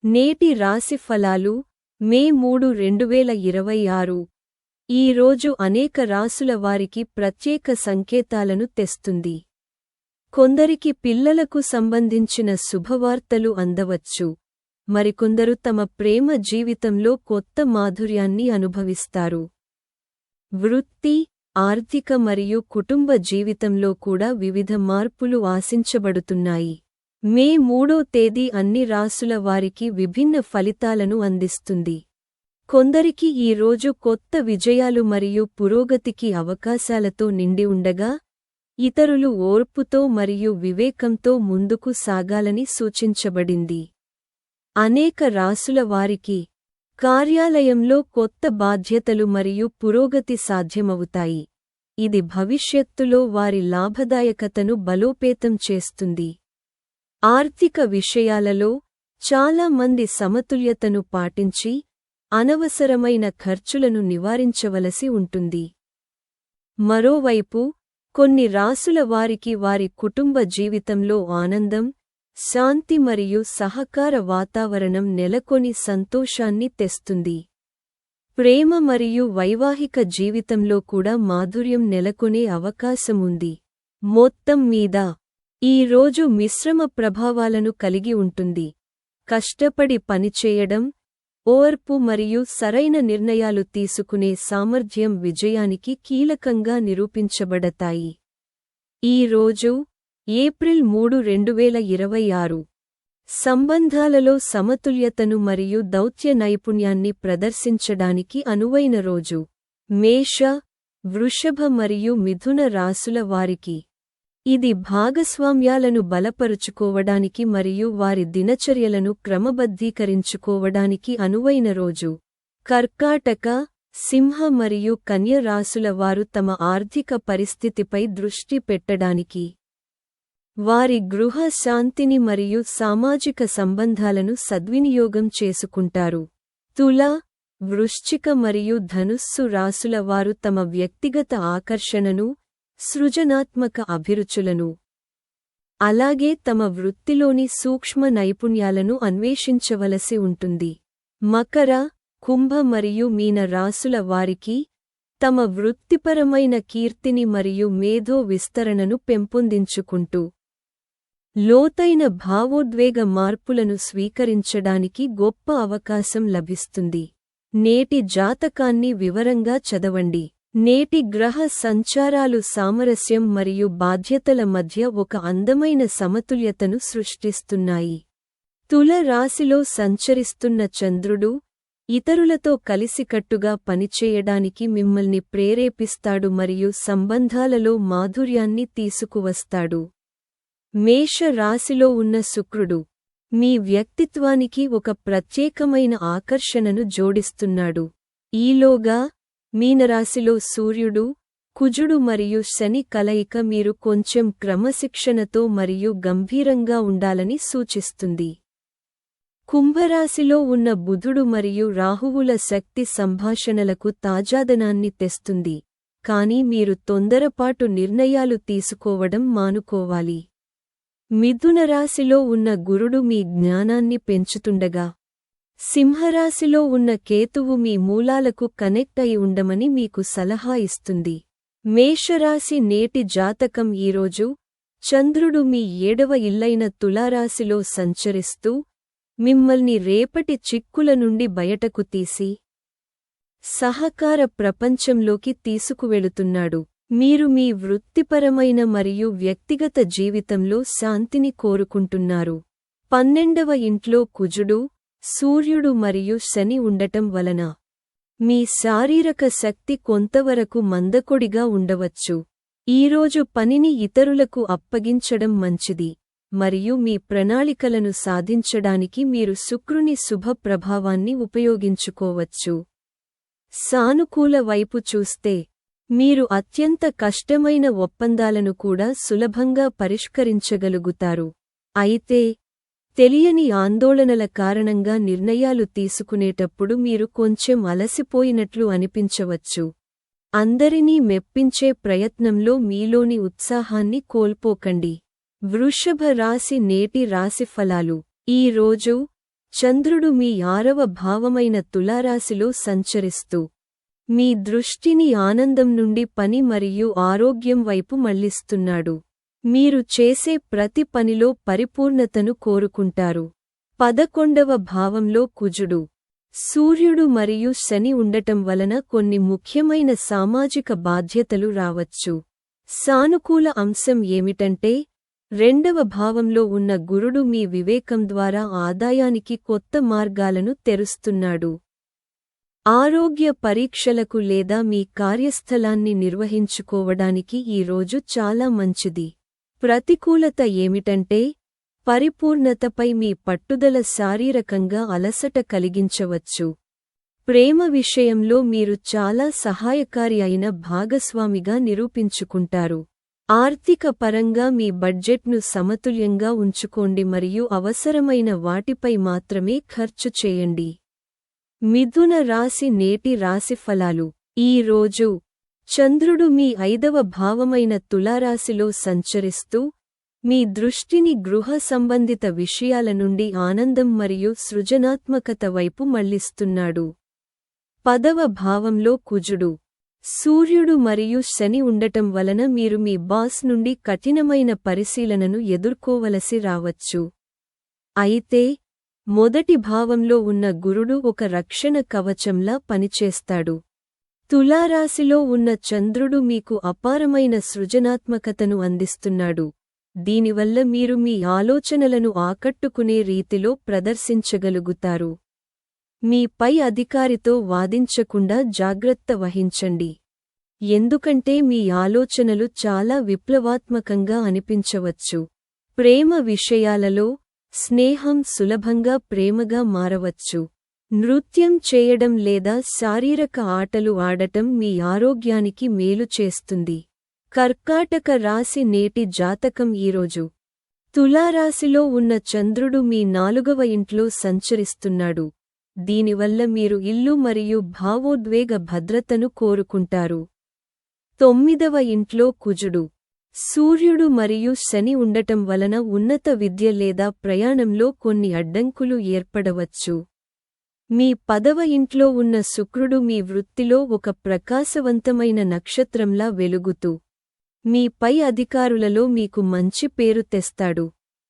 నేటి రాశి ఫలాలు మే 3, 2026. ఈ రోజు అనేక రాసుల వారికి ప్రత్యేక సంకేతాలను తెస్తుంది. కొందరికి పిల్లలకు సంబంధించిన శుభవార్తలు అందవచ్చు. మరికొందరు తమ ప్రేమ జీవితంలో కొత్త మాధుర్యాన్ని అనుభవిస్తారు. వృత్తి, ఆర్థిక మరియు కుటుంబ జీవితంలో కూడా వివిధ మార్పులు ఆశించబడుతున్నాయి. మే 3వ తేదీ అన్ని రాసుల వారికి విభిన్న ఫలితాలను అందిస్తుంది. కొందరికి ఈ రోజు కొత్త విజయాలు మరియు పురోగతికి అవకాశాలతో నిండి ఉండగా, ఇతరులు ఓర్పుతో మరియు వివేకంతో ముందుకు సాగాలని సూచించబడింది. అనేక రాసుల వారికి కార్యాలయంలో కొత్త బాధ్యతలు మరియు పురోగతి సాధ్యమవుతాయి. ఇది భవిష్యత్తులో వారి లాభదాయకతను బలోపేతం చేస్తుంది. ఆర్థిక విషయాలలో చాలా మంది సమతుల్యతను పాటించి అనవసరమైన ఖర్చులను నివారించవలసి ఉంటుంది. మరోవైపు కొన్ని రాసుల వారికి వారి కుటుంబ జీవితంలో ఆనందం, శాంతి మరియు సహకార వాతావరణం నెలకొని సంతోషాన్ని తెస్తుంది. ప్రేమ మరియు వైవాహిక జీవితంలో కూడా మాధుర్యం నెలకొనే అవకాశముంది. మొత్తం మీద ఈ రోజు మిశ్రమ ప్రభావాలను కలిగి ఉంటుంది. కష్టపడి పనిచేయడం, ఓర్పు మరియు సరైన నిర్ణయాలు తీసుకునే సామర్థ్యం విజయానికి కీలకంగా నిరూపించబడతాయి. ఈ రోజు ఏప్రిల్ 3, 2026. సంబంధాలలో సమతుల్యతను మరియు దౌత్య నైపుణ్యాన్ని ప్రదర్శించడానికి అనువైన రోజు. మేష, వృషభ మరియు మిథున రాసుల వారికి ఇది భాగస్వామ్యాలను బలపరుచుకోవడానికి మరియు వారి దినచర్యలను క్రమబద్ధీకరించుకోవడానికి అనువైన రోజు. కర్కాటక, సింహ మరియు కన్య రాసుల వారు తమ ఆర్థిక పరిస్థితిపై దృష్టి పెట్టడానికి, వారి గృహ శాంతిని మరియు సామాజిక సంబంధాలను సద్వినియోగం చేసుకుంటారు. తుల, వృశ్చిక మరియు ధనుస్సు రాసుల వారు తమ వ్యక్తిగత ఆకర్షణను, సృజనాత్మక అభిరుచులను, అలాగే తమ వృత్తిలోని సూక్ష్మ నైపుణ్యాలను అన్వేషించవలసి ఉంటుంది. మకర, కుంభ మరియు మీన రాసుల వారికి తమ వృత్తిపరమైన కీర్తిని మరియు మేధో విస్తరణను పెంపొందించుకుంటూ లోతైన భావోద్వేగ మార్పులను స్వీకరించడానికి గొప్ప అవకాశం లభిస్తుంది. నేటి జాతకాన్ని వివరంగా చదవండి. నేటి గ్రహ సంచారాలు సామరస్యం మరియు బాధ్యతల మధ్య ఒక అందమైన సమతుల్యతను సృష్టిస్తున్నాయి. తుల రాశిలో సంచరిస్తున్న చంద్రుడు ఇతరులతో కలిసికట్టుగా పనిచేయడానికి మిమ్మల్ని ప్రేరేపిస్తాడు మరియు సంబంధాలలో మాధుర్యాన్ని తీసుకువస్తాడు. మేష రాశిలో ఉన్న శుక్రుడు మీ వ్యక్తిత్వానికి ఒక ప్రత్యేకమైన ఆకర్షణను జోడిస్తున్నాడు. ఈలోగా మీనరాశిలో సూర్యుడు, కుజుడు మరియు శని కలయిక మీరు కొంచెం క్రమశిక్షణతో మరియు గంభీరంగా ఉండాలని సూచిస్తుంది. కుంభరాశిలో ఉన్న బుధుడు మరియు రాహువుల శక్తి సంభాషణలకు తాజాదనాన్ని తెస్తుంది, కానీ మీరు తొందరపాటు నిర్ణయాలు తీసుకోవడం మానుకోవాలి. మిథునరాశిలో ఉన్న గురుడు మీ జ్ఞానాన్ని పెంచుతుండగా, సింహరాశిలో ఉన్న కేతువు మీ మూలాలకు కనెక్ట్ అయి ఉండమని మీకు సలహా ఇస్తుంది. మేషరాశి నేటి జాతకం ఈరోజు చంద్రుడు మీ 7వ ఇల్లైన తులారాశిలో సంచరిస్తూ మిమ్మల్ని రేపటి చిక్కుల నుండి బయటకు తీసి సహకార ప్రపంచంలోకి తీసుకువెళుతున్నాడు. మీరు మీ వృత్తిపరమైన మరియు వ్యక్తిగత జీవితంలో శాంతిని కోరుకుంటున్నారు. 12వ ఇంట్లో కుజుడు, సూర్యుడు మరియు శని ఉండటం వలన మీ శారీరక శక్తి కొంతవరకు మందకొడిగా ఉండవచ్చు. ఈరోజు పనిని ఇతరులకు అప్పగించడం మంచిది మరియు మీ ప్రణాళికలను సాధించడానికి మీరు శుక్రుని శుభ ప్రభావాన్ని ఉపయోగించుకోవచ్చు. సానుకూల వైపు చూస్తే మీరు అత్యంత కష్టమైన ఒప్పందాలను కూడా సులభంగా పరిష్కరించగలుగుతారు. అయితే తెలియని ఆందోళనల కారణంగా నిర్ణయాలు తీసుకునేటప్పుడు మీరు కొంచెం అలసిపోయినట్లు అనిపించవచ్చు. అందరినీ మెప్పించే ప్రయత్నంలో మీలోని ఉత్సాహాన్ని కోల్పోకండి. వృషభ రాశి నేటి రాశిఫలాలు. ఈ రోజు చంద్రుడు మీ 6వ భావమైన తులారాశిలో సంచరిస్తూ మీ దృష్టిని ఆనందం నుండి పని మరియు ఆరోగ్యం వైపు మళ్లిస్తున్నాడు. మీరు చేసే ప్రతి పనిలో పరిపూర్ణతను కోరుకుంటారు. 11వ భావంలో కుజుడు, సూర్యుడు మరియు శని ఉండటం వలన కొన్ని ముఖ్యమైన సామాజిక బాధ్యతలు రావచ్చు. సానుకూల అంశం ఏమిటంటే 2వ భావంలో ఉన్న గురుడు మీ వివేకం ద్వారా ఆదాయానికి కొత్త మార్గాలను తెరుస్తున్నాడు. ఆరోగ్య పరీక్షలకు లేదా మీ కార్యస్థలాన్ని నిర్వహించుకోవడానికి ఈ రోజు చాలా మంచిది. ప్రతికూలత ఏమిటంటే పరిపూర్ణతపై మీ పట్టుదల శారీరకంగా అలసట కలిగించవచ్చు. ప్రేమ విషయంలో మీరు చాలా సహాయకారి అయిన భాగస్వామిగా నిరూపించుకుంటారు. ఆర్థిక పరంగా మీ బడ్జెట్ను సమతుల్యంగా ఉంచుకోండి మరియు అవసరమైన వాటిపై మాత్రమే ఖర్చు చేయండి. మిథున రాశి నేటి రాశిఫలాలు. ఈ రోజు చంద్రుడు మీ 5వ భావమైన తులారాశిలో సంచరిస్తూ మీ దృష్టిని గృహ సంబంధిత విషయాల నుండి ఆనందం మరియు సృజనాత్మకత వైపు మళ్లిస్తున్నాడు. 10వ భావంలో కుజుడు, సూర్యుడు మరియు శని ఉండటం వలన మీరు మీ బాస్ నుండి కఠినమైన పరిశీలనను ఎదుర్కోవలసి రావచ్చు. అయితే మొదటి భావంలో ఉన్న గురుడు ఒక రక్షణ కవచంలా పనిచేస్తాడు. తులారాశిలో ఉన్న చంద్రుడు మీకు అపారమైన సృజనాత్మకతను అందిస్తున్నాడు. దీనివల్ల మీరు మీ ఆలోచనలను ఆకట్టుకునే రీతిలో ప్రదర్శించగలుగుతారు. మీ పై అధికారితో వాదించకుండా జాగ్రత్త వహించండి. ఎందుకంటే మీ ఆలోచనలు చాలా విప్లవాత్మకంగా అనిపించవచ్చు. ప్రేమ విషయాలలో స్నేహం సులభంగా ప్రేమగా మారవచ్చు. నృత్యం చేయడం లేదా శారీరక ఆటలు ఆడటం మీ ఆరోగ్యానికి మేలు చేస్తుంది. కర్కాటక రాశి నేటి జాతకం ఈరోజు తులారాశిలో ఉన్న చంద్రుడు మీ 4వ ఇంట్లో సంచరిస్తున్నాడు. దీనివల్ల మీరు ఇల్లు మరియు భావోద్వేగ భద్రతను కోరుకుంటారు. 9వ ఇంట్లో కుజుడు, సూర్యుడు మరియు శని ఉండటం వలన ఉన్నత విద్య లేదా ప్రయాణంలో కొన్ని అడ్డంకులు ఏర్పడవచ్చు. మీ 10వ ఇంట్లో ఉన్న శుక్రుడు మీ వృత్తిలో ఒక ప్రకాశవంతమైన నక్షత్రంలా వెలుగుతూ మీ పై అధికారులలో మీకు మంచి పేరు తెస్తాడు.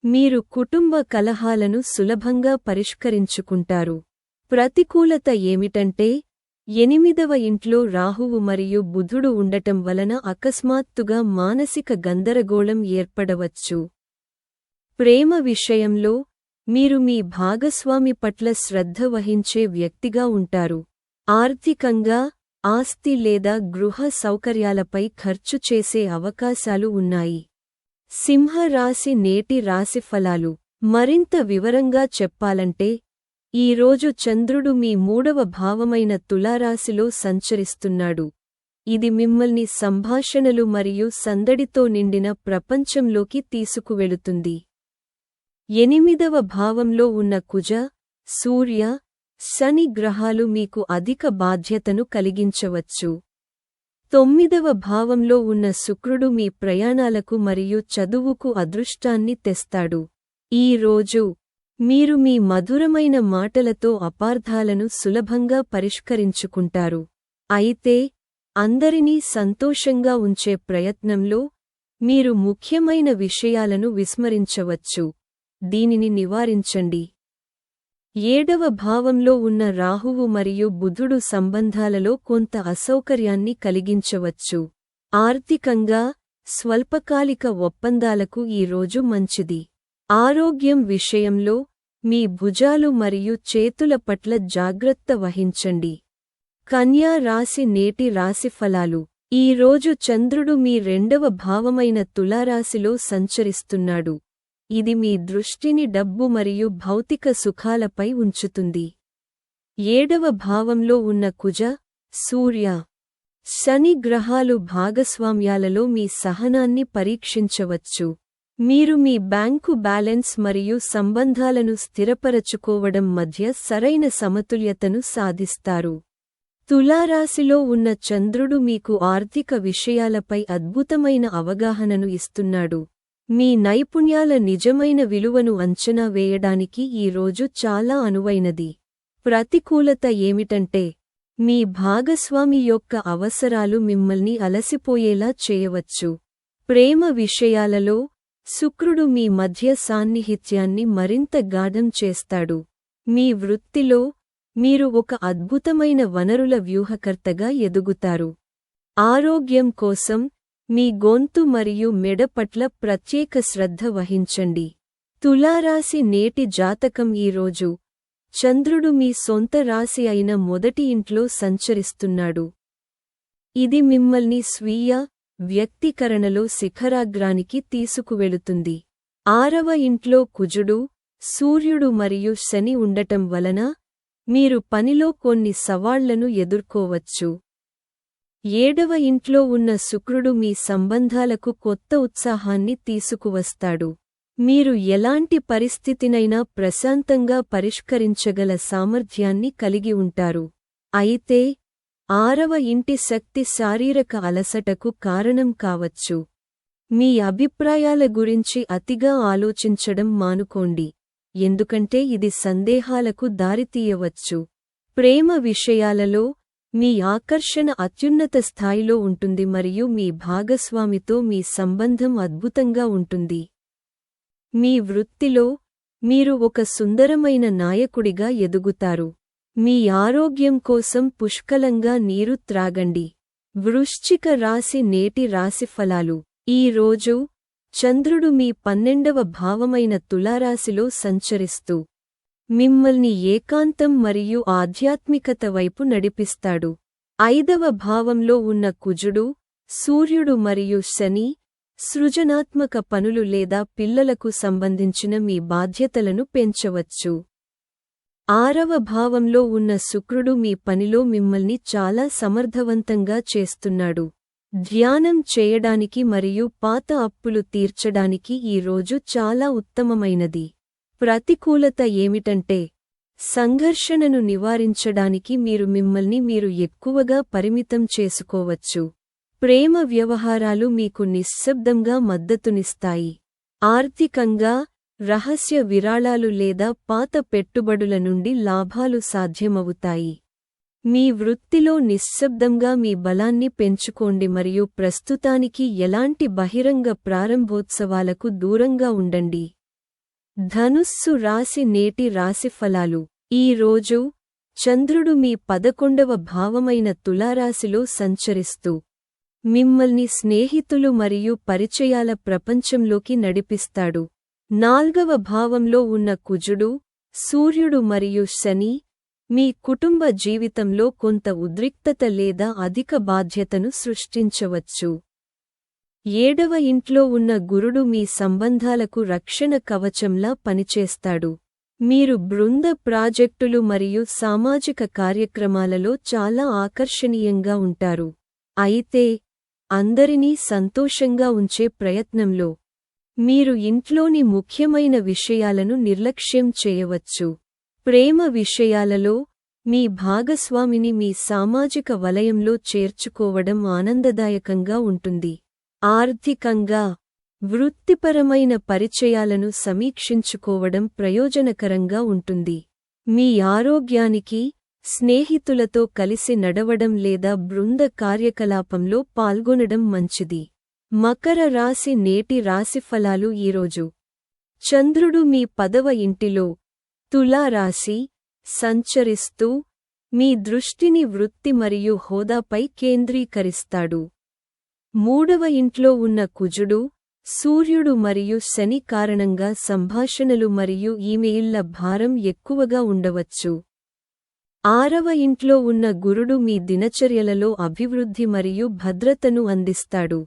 మీరు కుటుంబ కలహాలను సులభంగా పరిష్కరించుకుంటారు. ప్రతికూలత ఏమిటంటే 8వ ఇంట్లో రాహువు మరియు బుధుడు ఉండటం వలన అకస్మాత్తుగా మానసిక గందరగోళం ఏర్పడవచ్చు. ప్రేమ విషయంలో మీరు మీ భాగస్వామి పట్ల శ్రద్ధ వహించే వ్యక్తిగా ఉంటారు. ఆర్థికంగా ఆస్తి లేదా గృహ సౌకర్యాలపై ఖర్చు చేసే అవకాశాలు ఉన్నాయి. సింహ రాశి నేటి రాశిఫలాలు. మరింత వివరంగా చెప్పాలంటే ఈరోజు చంద్రుడు మీ 3వ భావమైన తులారాశిలో సంచరిస్తున్నాడు. ఇది మిమ్మల్ని సంభాషణలు మరియు సందడితో నిండిన ప్రపంచంలోకి తీసుకువెళుతుంది. 8వ భావంలో ఉన్న కుజ, సూర్య, శని గ్రహాలు మీకు అధిక బాధ్యతను కలిగించవచ్చు. 9వ భావంలో ఉన్న శుక్రుడు మీ ప్రయాణాలకు మరియు చదువుకు అదృష్టాన్ని తెస్తాడు. ఈ రోజు మీరు మీ మధురమైన మాటలతో అపార్థాలను సులభంగా పరిష్కరించుకుంటారు. అయితే అందరినీ సంతోషంగా ఉంచే ప్రయత్నంలో మీరు ముఖ్యమైన విషయాలను విస్మరించవచ్చు. దీనిని నివారించండి. 7వ భావంలో ఉన్న రాహువు మరియు బుధుడు సంబంధాలలో కొంత అసౌకర్యాన్ని కలిగించవచ్చు. ఆర్థికంగా స్వల్పకాలిక ఒప్పందాలకు ఈ రోజు మంచిది. ఆరోగ్యం విషయంలో మీ భుజాలు మరియు చేతుల పట్ల జాగ్రత్త వహించండి. కన్యా రాశి నేటి రాశిఫలాలు. ఈ రోజు చంద్రుడు మీ 2వ భావమైన తులారాశిలో సంచరిస్తున్నాడు. ఇది మీ దృష్టిని డబ్బు మరియు భౌతిక సుఖాలపై ఉంచుతుంది. 7వ భావంలో ఉన్న కుజ, సూర్య, శని గ్రహాలు భాగస్వామ్యాలలో మీ సహనాన్ని పరీక్షించవచ్చు. మీరు మీ బ్యాంకు బ్యాలెన్స్ మరియు సంబంధాలను స్థిరపరచుకోవడం మధ్య సరైన సమతుల్యతను సాధిస్తారు. తులారాశిలో ఉన్న చంద్రుడు మీకు ఆర్థిక విషయాలపై అద్భుతమైన అవగాహనను ఇస్తున్నాడు. మీ నైపుణ్యాల నిజమైన విలువను అంచనా వేయడానికి ఈ రోజు చాలా అనువైనది. ప్రతికూలత ఏమిటంటే, మీ భాగస్వామి యొక్క అవసరాలు మిమ్మల్ని అలసిపోయేలా చేయవచ్చు. ప్రేమ విషయాలలో శుక్రుడు మీ మధ్య సాన్నిహిత్యాన్ని మరింత గాఢం చేస్తాడు. మీ వృత్తిలో మీరు ఒక అద్భుతమైన వనరుల వ్యూహకర్తగా ఎదుగుతారు. ఆరోగ్యం కోసం మీ గొంతు మరియు మెడ పట్ల ప్రత్యేక శ్రద్ధ వహించండి. తులారాశి నేటి జాతకం ఈరోజు చంద్రుడు మీ సొంత రాశి అయిన మొదటి ఇంట్లో సంచరిస్తున్నాడు. ఇది మిమ్మల్ని స్వీయ వ్యక్తీకరణలో శిఖరాగ్రానికి తీసుకువెళుతుంది. 6వ ఇంట్లో కుజుడు, సూర్యుడు మరియు శని ఉండటం వలన మీరు పనిలో కొన్ని సవాళ్లను ఎదుర్కోవచ్చు. 7వ ఇంట్లో ఉన్న శుక్రుడు మీ సంబంధాలకు కొత్త ఉత్సాహాన్ని తీసుకువస్తాడు. మీరు ఎలాంటి పరిస్థితినైనా ప్రశాంతంగా పరిష్కరించగల సామర్థ్యాన్ని కలిగి ఉంటారు. అయితే 6వ ఇంటి శక్తి శారీరక అలసటకు కారణం కావచ్చు. మీ అభిప్రాయాల గురించి అతిగా ఆలోచించడం మానుకోండి, ఎందుకంటే ఇది సందేహాలకు దారితీయవచ్చు. ప్రేమ విషయాలలో మీ ఆకర్షణ అత్యున్నత స్థాయిలో ఉంటుంది మరియు మీ భాగస్వామితో మీ సంబంధం అద్భుతంగా ఉంటుంది. మీ వృత్తిలో మీరు ఒక సుందరమైన నాయకుడిగా ఎదుగుతారు. మీ ఆరోగ్యం కోసం పుష్కలంగా నీరు త్రాగండి. వృశ్చిక రాశి నేటి రాశిఫలాలు. ఈ రోజు చంద్రుడు మీ 12వ భావమైన తులారాశిలో సంచరిస్తూ మిమ్మల్ని ఏకాంతం మరియు ఆధ్యాత్మికత వైపు నడిపిస్తాడు. 5వ భావంలో ఉన్న కుజుడు, సూర్యుడు మరియు శని సృజనాత్మక పనులు లేదా పిల్లలకు సంబంధించిన మీ బాధ్యతలను పెంచవచ్చు. 6వ భావంలో ఉన్న శుక్రుడు మీ పనిలో మిమ్మల్ని చాలా సమర్థవంతంగా చేస్తున్నాడు. ధ్యానం చేయడానికి మరియు పాత అప్పులు తీర్చడానికి ఈ రోజు చాలా ఉత్తమమైనది. ప్రతికూలత ఏమిటంటే, సంఘర్షణను నివారించడానికి మీరు మిమ్మల్ని మీరు ఎక్కువగా పరిమితం చేసుకోవచ్చు. ప్రేమ వ్యవహారాలు మీకు నిశ్శబ్దంగా మద్దతునిస్తాయి. ఆర్థికంగా రహస్య విరాళాలు లేదా పాత పెట్టుబడుల నుండి లాభాలు సాధ్యమవుతాయి. మీ వృత్తిలో నిశ్శబ్దంగా మీ బలాన్ని పెంచుకోండి మరియు ప్రస్తుతానికి ఎలాంటి బహిరంగ ప్రారంభోత్సవాలకు దూరంగా ఉండండి. ధనుస్సు రాశి నేటి రాశిఫలాలు. ఈ రోజు చంద్రుడు మీ 11వ భావమైన తులారాశిలో సంచరిస్తూ మిమ్మల్ని స్నేహితులు మరియు పరిచయాల ప్రపంచంలోకి నడిపిస్తాడు. 4వ భావంలో ఉన్న కుజుడు, సూర్యుడు మరియు శని మీ కుటుంబ జీవితంలో కొంత ఉద్రిక్తత లేదా అధిక బాధ్యతను సృష్టించవచ్చు. 7వ ఇంట్లో ఉన్న గురుడు మీ సంబంధాలకు రక్షణ కవచంలా పనిచేస్తాడు. మీరు బృంద ప్రాజెక్టులు మరియు సామాజిక కార్యక్రమాలలో చాలా ఆకర్షణీయంగా ఉంటారు. అయితే అందరినీ సంతోషంగా ఉంచే ప్రయత్నంలో మీరు ఇంట్లోని ముఖ్యమైన విషయాలను నిర్లక్ష్యం చేయవచ్చు. ప్రేమ విషయాలలో మీ భాగస్వామిని మీ సామాజిక వలయంలో చేర్చుకోవడం ఆనందదాయకంగా ఉంటుంది. ఆర్థికంగా వృత్తిపరమైన పరిచయాలను సమీక్షించుకోవడం ప్రయోజనకరంగా ఉంటుంది. మీ ఆరోగ్యానికి స్నేహితులతో కలిసి నడవడం లేదా బృంద కార్యకలాపంలో పాల్గొనడం మంచిది. మకర రాశి నేటి రాశిఫలాలు ఈరోజు చంద్రుడు మీ 10వ ఇంటిలో తులారాశి సంచరిస్తూ మీ దృష్టిని వృత్తి మరియు హోదాపై కేంద్రీకరిస్తాడు. 3వ ఇంట్లో ఉన్న కుజుడు, సూర్యుడు మరియు శని కారణంగా సంభాషణలు మరియు ఈమెయిల్ల భారం ఎక్కువగా ఉండవచ్చు. 6వ ఇంట్లో ఉన్న గురుడు మీ దినచర్యలలో అభివృద్ధి మరియు భద్రతను అందిస్తాడు.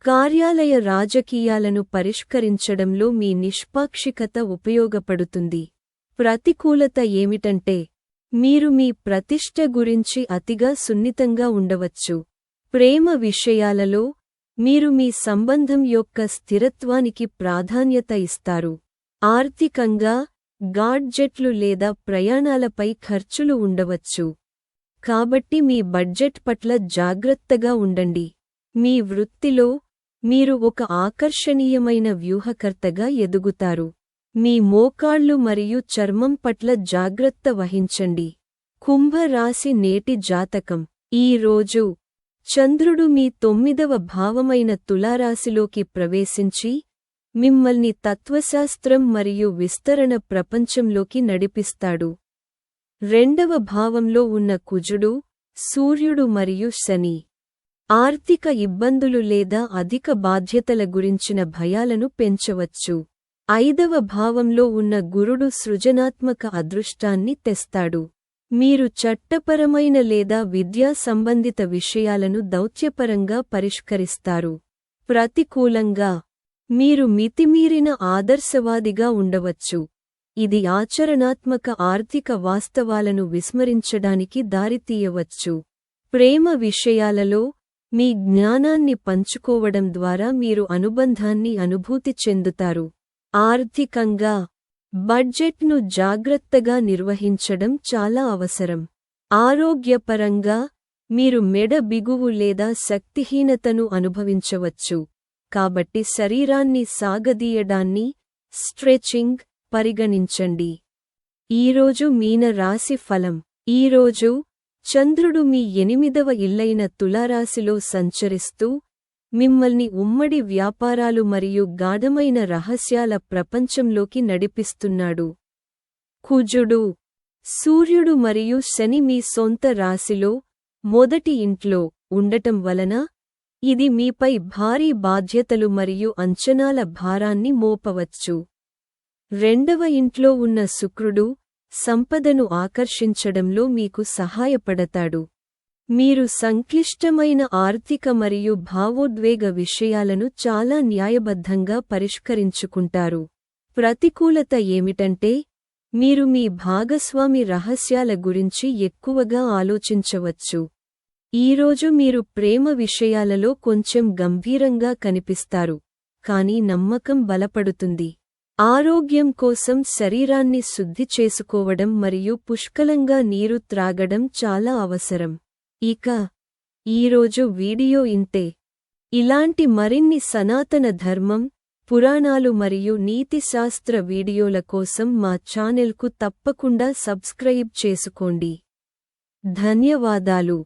కార్యాలయ రాజకీయాలను పరిష్కరించడంలో మీ నిష్పాక్షికత ఉపయోగపడుతుంది. ప్రతికూలత ఏమిటంటే, మీరు మీ ప్రతిష్ఠ గురించి అతిగా సున్నితంగా ఉండవచ్చు. ప్రేమ విషయాలలో మీరు మీ సంబంధం యొక్క స్థిరత్వానికి ప్రాధాన్యత ఇస్తారు. ఆర్థికంగా గాడ్జెట్లు లేదా ప్రయాణాలపై ఖర్చులు ఉండవచ్చు. కాబట్టి మీ బడ్జెట్ పట్ల జాగ్రత్తగా ఉండండి. మీ వృత్తిలో మీరు ఒక ఆకర్షణీయమైన వ్యూహకర్తగా ఎదుగుతారు. మీ మోకాళ్ళు మరియు చర్మం పట్ల జాగ్రత్త వహించండి. కుంభ రాశి నేటి జాతకం. ఈ రోజు చంద్రుడు మీ 9వ భావమైన తులారాశిలోకి ప్రవేశించి మిమ్మల్ని తత్వశాస్త్రం మరియు విస్తరణ ప్రపంచంలోకి నడిపిస్తాడు. 2వ భావంలో ఉన్న కుజుడు, సూర్యుడు మరియు శని ఆర్థిక ఇబ్బందులు లేదా అధిక బాధ్యతల గురించిన భయాలను పెంచవచ్చు. 5వ భావంలో ఉన్న గురుడు సృజనాత్మక అదృష్టాన్ని తెస్తాడు. మీరు చట్టపరమైన లేదా విద్యా సంబంధిత విషయాలను దౌత్యపరంగా పరిష్కరిస్తారు. ప్రతికూలంగా మీరు మితిమీరిన ఆదర్శవాదిగా ఉండవచ్చు. ఇది ఆచరణాత్మక ఆర్థిక వాస్తవాలను విస్మరించడానికి దారితీయవచ్చు. ప్రేమ విషయాలలో మీ జ్ఞానాన్ని పంచుకోవడం ద్వారా మీరు అనుబంధాన్ని అనుభూతి చెందుతారు. ఆర్థికంగా బడ్జెట్ను జాగ్రత్తగా నిర్వహించడం చాలా అవసరం. ఆరోగ్యపరంగా మీరు మెడ బిగువు లేదా శక్తిహీనతను అనుభవించవచ్చు, కాబట్టి శరీరాన్ని సాగదీయడాన్ని స్ట్రెచింగ్ పరిగణించండి. ఈరోజు మీన రాశి ఫలం. ఈరోజు చంద్రుడు మీ 8వ ఇల్లైన తులారాశిలో సంచరిస్తూ మిమ్మల్ని ఉమ్మడి వ్యాపారాలు మరియు గాఢమైన రహస్యాల ప్రపంచంలోకి నడిపిస్తున్నాడు. కుజుడు, సూర్యుడు మరియు శని మీ సొంత రాశిలో మొదటి ఇంట్లో ఉండటం వలన ఇది మీపై భారీ బాధ్యతలు మరియు అంచనాల భారాన్ని మోపవచ్చు. 2వ ఇంట్లో ఉన్న శుక్రుడు సంపదను ఆకర్షించడంలో మీకు సహాయపడతాడు. మీరు సంక్లిష్టమైన ఆర్థిక మరియు భావోద్వేగ విషయాలను చాలా న్యాయబద్ధంగా పరిష్కరించుకుంటారు. ప్రతికూలత ఏమిటంటే మీరు మీ భాగస్వామి రహస్యాల గురించి ఎక్కువగా ఆలోచించవచ్చు. ఈరోజు మీరు ప్రేమ విషయాలలో కొంచెం గంభీరంగా కనిపిస్తారు, కానీ నమ్మకం బలపడుతుంది. ఆరోగ్యం కోసం శరీరాన్ని శుద్ధి చేసుకోవడం మరియు పుష్కలంగా నీరు త్రాగడం చాలా అవసరం. ఇక ఈరోజు వీడియో ఇంతే. ఇలాంటి మరిన్ని సనాతన ధర్మం, పురాణాలు మరియు నీతిశాస్త్ర వీడియోల కోసం మా ఛానెల్కు తప్పకుండా సబ్స్క్రైబ్ చేసుకోండి. ధన్యవాదాలు.